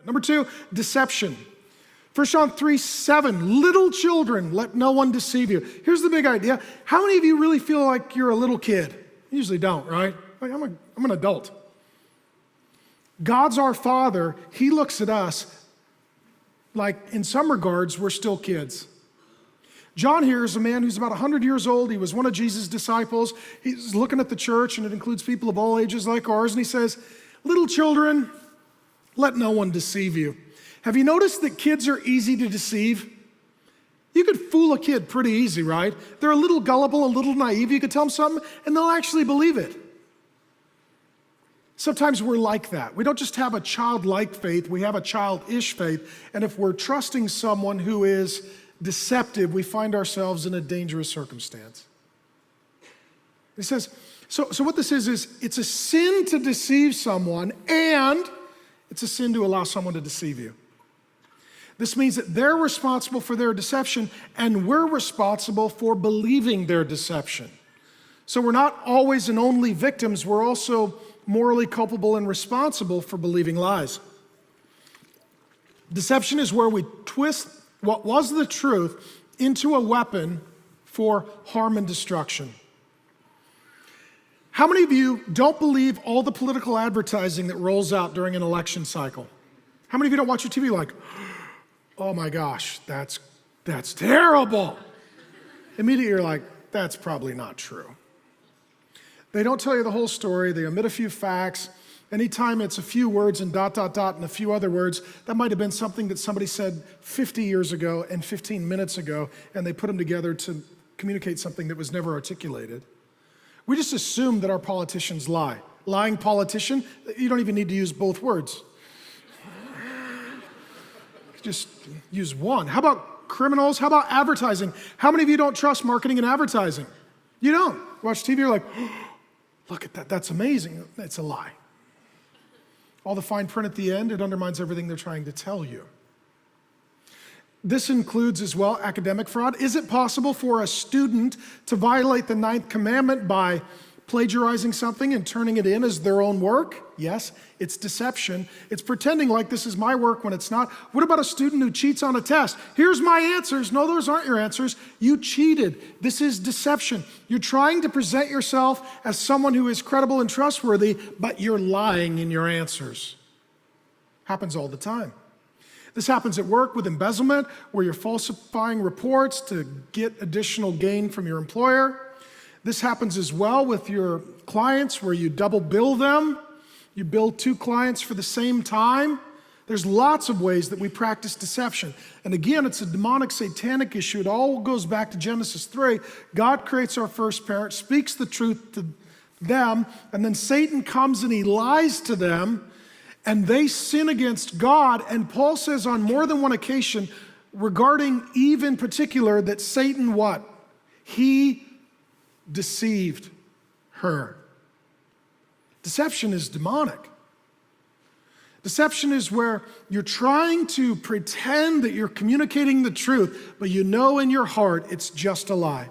Number two, deception. 1 John 3:7, little children, let no one deceive you. Here's the big idea. How many of you really feel like you're a little kid? You usually don't, right? Like, I'm an adult. God's our Father. He looks at us like, in some regards, we're still kids. John here is a man who's about 100 years old. He was one of Jesus' disciples. He's looking at the church, and it includes people of all ages like ours, and he says, little children, let no one deceive you. Have you noticed that kids are easy to deceive? You could fool a kid pretty easy, right? They're a little gullible, a little naive. You could tell them something, and they'll actually believe it. Sometimes we're like that. We don't just have a childlike faith, we have a childish faith. And if we're trusting someone who is deceptive, we find ourselves in a dangerous circumstance. He says, so what this is it's a sin to deceive someone, and it's a sin to allow someone to deceive you. This means that they're responsible for their deception, and we're responsible for believing their deception. So we're not always and only victims, we're also morally culpable and responsible for believing lies. Deception is where we twist what was the truth into a weapon for harm and destruction. How many of you don't believe all the political advertising that rolls out during an election cycle? How many of you don't watch your TV like, oh my gosh, that's terrible? Immediately you're like, that's probably not true. They don't tell you the whole story. They omit a few facts. Anytime it's a few words and ... and a few other words, that might have been something that somebody said 50 years ago and 15 minutes ago, and they put them together to communicate something that was never articulated. We just assume that our politicians lie. Lying politician, you don't even need to use both words. Just use one. How about criminals? How about advertising? How many of you don't trust marketing and advertising? You don't. Watch TV, you're like, look at that, that's amazing. It's a lie. All the fine print at the end, it undermines everything they're trying to tell you. This includes as well academic fraud. Is it possible for a student to violate the 9th commandment by plagiarizing something and turning it in as their own work? Yes, it's deception. It's pretending like this is my work when it's not. What about a student who cheats on a test? Here's my answers. No, those aren't your answers. You cheated. This is deception. You're trying to present yourself as someone who is credible and trustworthy, but you're lying in your answers. Happens all the time. This happens at work with embezzlement, where you're falsifying reports to get additional gain from your employer. This happens as well with your clients, where you double bill them. You bill 2 clients for the same time. There's lots of ways that we practice deception. And again, it's a demonic, satanic issue. It all goes back to Genesis 3. God creates our first parent, speaks the truth to them, and then Satan comes and he lies to them, and they sin against God. And Paul says on more than one occasion regarding Eve in particular that Satan what? He deceived her. Deception is demonic. Deception is where you're trying to pretend that you're communicating the truth, but you know in your heart it's just a lie.